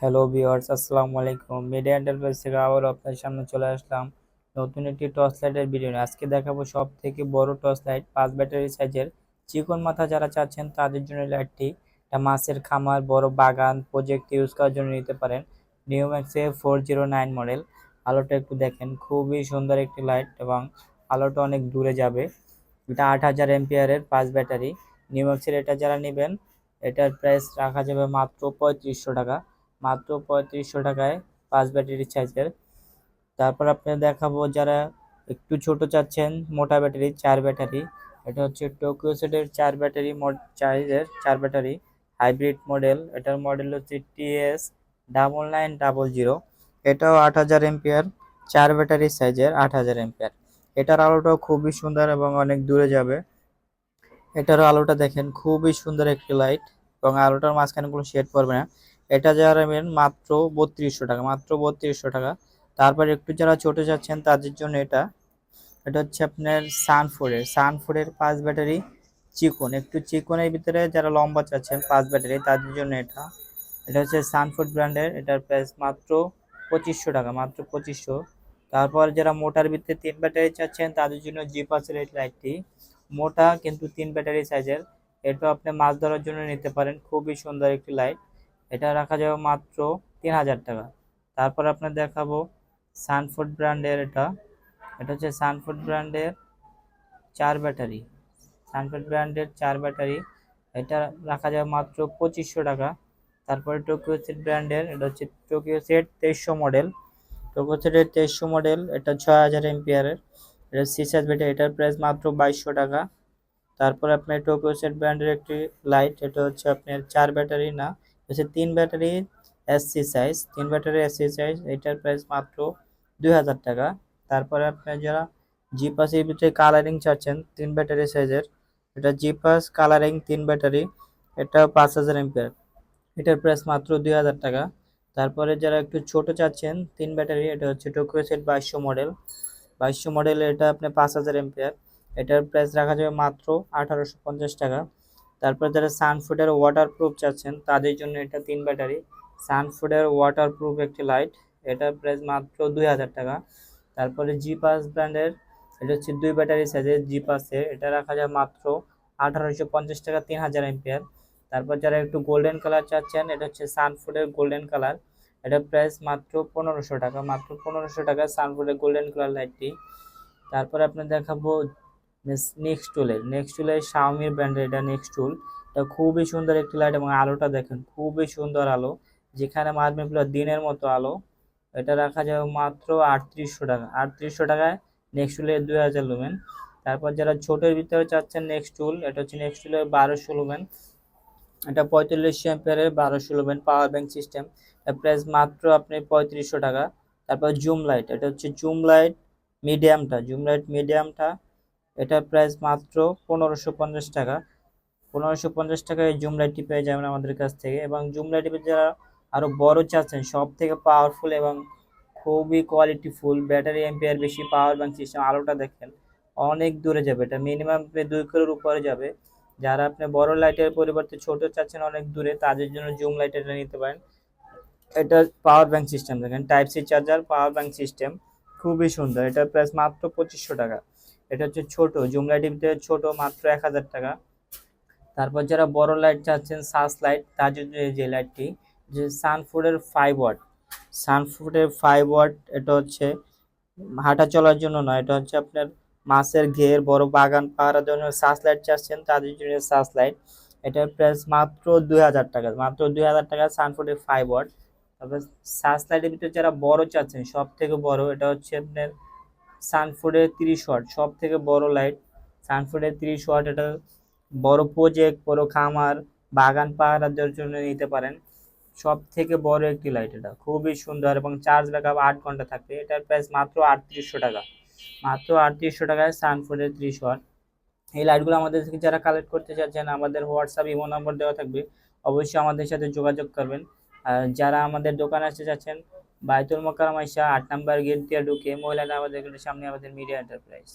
Hello viewers, আসসালামু আলাইকুম। Media enterprise থেকে আবার আপনার সামনে চলে আসলাম নতুন একটি টর্চ লাইটের ভিডিও নিয়ে। আজকে দেখাবো সব থেকে বড় টর্চ লাইট, 5 ব্যাটারি সাইজের। চিকন মাথা যারা চাচ্ছেন তাদের জন্য লাইটটি। এটা মাছের খামার, বড় বাগান, প্রজেক্ট ইউজ করার জন্য নিতে পারেন। নিউম্যাক্সে 409 মডেল। আলোটা একটু দেখেন, খুবই সুন্দর একটি লাইট এবং আলোটা অনেক দূরে যাবে। এটা 8000 এমপিয়ারের 5 ব্যাটারি। নিউম্যাক্সের এটা যারা নেবেন, এটার প্রাইস রাখা যাবে মাত্র 3500 টাকা। মাত্র 3500 টাকায় 5 ব্যাটারি সাইজের। তারপর আপনাদের দেখাবো যারা একটু ছোট চাচ্ছেন, মোটা ব্যাটারি 4 ব্যাটারি। এটা হচ্ছে টোকিও সেটের 4 ব্যাটারি সাইজের 4 ব্যাটারি হাইব্রিড মডেল। এটার মডেল হচ্ছে TS9900। এটাও 8000 এমপিয়ার, 4 ব্যাটারি সাইজের 8000 এমপিয়ার। এটার আলোটাও খুবই সুন্দর এবং অনেক দূরে যাবে। এটারও আলোটা দেখেন, খুবই সুন্দর একটি লাইট এবং আলোটার মাঝখানে কোনো শেড পড়বে না। এটা যারা নেবেন মাত্র 3200 টাকা, মাত্র 3200 টাকা। তারপর একটু যারা ছোট চাচ্ছেন তাদের জন্য এটা এটা হচ্ছে আপনার সানফোর্ডের 5 ব্যাটারি চিকন, একটু চিকনের ভিতরে যারা লম্বা চাচ্ছেন 5 ব্যাটারি তাদের জন্য এটা এটা হচ্ছে সানফোর্ড ব্র্যান্ডের। এটার প্রাইস মাত্র 2500 টাকা, মাত্র 2500। তারপর যারা মোটার ভিতরে 3 ব্যাটারি চাচ্ছেন তাদের জন্য জিপাসের এই লাইটটি। মোটা কিন্তু 3 ব্যাটারি সাইজের। এটা আপনি মাছ ধরার জন্য নিতে পারেন, খুবই সুন্দর একটি লাইট। এটা রাখা যাবে মাত্র 3000 টাকা। তারপর আপনার দেখাবো সানফোর্ড ব্র্যান্ডের এটা এটা হচ্ছে সানফোর্ড ব্র্যান্ডের 4 ব্যাটারি। সানফোর্ড ব্র্যান্ডের 4 ব্যাটারি। এটা রাখা যাবে মাত্র 2500 টাকা। তারপরে টোকিও সেট ব্র্যান্ডের, এটা হচ্ছে টোকিও সেট 2300 মডেল। টোকিও সেটের 2300 মডেল, এটা 6000 এমপিয়ারের। এটা সিসাস ব্যাটারি। এটার প্রাইস মাত্র 2200 টাকা। তারপরে আপনার টোকিও সেট ব্র্যান্ডের একটি লাইট, এটা হচ্ছে আপনার 4 ব্যাটারি না, হচ্ছে 3 battery SC size, 3 battery SC size. এটার প্রাইস মাত্র 2000 টাকা। তারপরে আপনার যারা জিপাসের ভিতরে কালারিং চাচ্ছেন 3 ব্যাটারি সাইজের, এটা জিপাস কালারিং 3 ব্যাটারি। এটা 5000 এমপিয়ার। এটার প্রাইস মাত্র 2000 টাকা। তারপরে যারা একটু ছোট চাচ্ছেন 3 ব্যাটারি, এটা হচ্ছে টোকিও সেট 2200 মডেল। 2200 মডেল, এটা আপনি 5000 এমপিয়ার। এটার প্রাইস রাখা যাবে মাত্র 1850 টাকা। তারপর যারা সানফুডের ওয়াটারপ্রুফ চাচ্ছেন তাদের জন্য এটা 3 ব্যাটারি সানফুডের ওয়াটারপ্রুফ একটি লাইট। এটার প্রাইস মাত্র 2000 টাকা। তারপরে জিপাস ব্র্যান্ডের, এটা হচ্ছে 2 ব্যাটারি সাইজের জিপাসের। এটা রাখা যায় মাত্র 1850 টাকা, 3000 এমপিয়ার। তারপর যারা একটু গোল্ডেন কালার চাচ্ছেন, এটা হচ্ছে সানফুডের গোল্ডেন কালার। এটার প্রাইস মাত্র 1500 টাকা, মাত্র 1500 টাকা সানফুডের গোল্ডেন কালার লাইটটি। তারপরে আপনার দেখাবো নেক্সটুলের শাওমির ব্র্যান্ডের এটা নেক্সটুল। এটা খুবই সুন্দর একটি লাইট এবং আলোটা দেখেন, খুবই সুন্দর আলো, যেখানে মারবেন পুরো দিনের মতো আলো। এটা রাখা যাবে মাত্র 3800 টাকা, 3800 টাকায় নেক্সটুলের 2000 লুমেন। তারপর যারা ছোটের ভিতরে চাচ্ছেন নেক্সটুল, এটা হচ্ছে নেক্সটুলের 1200 লুমেন। এটা 4500 অ্যাম্পিয়ারের 1200 লুমেন পাওয়ার ব্যাংক সিস্টেম। প্রাইস মাত্র আপনি 3500 টাকা। তারপর জুম লাইট, এটা হচ্ছে জুম লাইট মিডিয়ামটা। এটার প্রাইস মাত্র 1550 টাকা। 1550 টাকায় জুম লাইটটি পেয়ে যাবেন আমাদের কাছ থেকে। এবং জুম লাইটের যারা আরো বড় চাচ্ছেন, সব থেকে পাওয়ারফুল এবং খুবই কোয়ালিটিফুল, ব্যাটারি এম্পিয়ার বেশি, পাওয়ার ব্যাংক সিস্টেম, আলোটা দেখেন অনেক দূরে যাবে। এটা মিনিমাম 2 কিলোর উপরে যাবে। যারা আপনি বড় লাইটের পরিবর্তে ছোট চাচ্ছেন অনেক দূরে, তাদের জন্য জুম লাইট এটা নিতে পারেন। এটা পাওয়ার ব্যাংক সিস্টেম দেখেন, type C charger, power bank system, খুবই সুন্দর। এটার প্রাইস মাত্র 2500 টাকা। এটা হচ্ছে ছোট জুম লাইটের ভিতরে ছোট, মাত্র 1000 টাকা। তারপর যারা বড় লাইট চাচ্ছেন সাস লাইট, তার জন্য এই যে লাইটটি, যে সানফুডের 5 ওয়াট। এটা হচ্ছে হাঁটা চলার জন্য নয়, এটা হচ্ছে আপনার মাছের ঘের, বড় বাগান পাহারার জন্য সাস লাইট চাচ্ছেন তাদের জন্য সাস লাইট। এটার প্রাইস মাত্র 2000 টাকা, মাত্র 2000 টাকা সানফুডের 5 ওয়াট। তারপর সাস লাইটের ভিতরে যারা বড় চাচ্ছেন, সব থেকে বড়, এটা হচ্ছে আপনার সানফুডের 30 ওয়াট, সব থেকে বড় লাইট। সানফুডের 30 ওয়াট, এটা বড় প্রজেক্ট, বড় খামার, বাগান পাহারাদের জন্য নিতে পারেন। সব থেকে বড় একটি লাইট, এটা খুবই সুন্দর এবং চার্জ ব্যাকআপ 8 ঘন্টা থাকবে। এটার প্রাইস মাত্র 3800 টাকা, মাত্র 3800 টাকায় সানফুডের 30 ওয়াট। এই লাইটগুলো আমাদের থেকে যারা কালেক্ট করতে চাচ্ছেন, আমাদের হোয়াটসঅ্যাপ ইমো নম্বর দেওয়া থাকবে, অবশ্যই আমাদের সাথে যোগাযোগ করবেন। আর যারা আমাদের দোকানে আসতে চাচ্ছেন, বায়তুল মোকাররম আইসা 8 নাম্বার গেট দিয়ে ঢুকে মহিলারা আমাদের সামনে, আমাদের মিডিয়া এন্টারপ্রাইজ।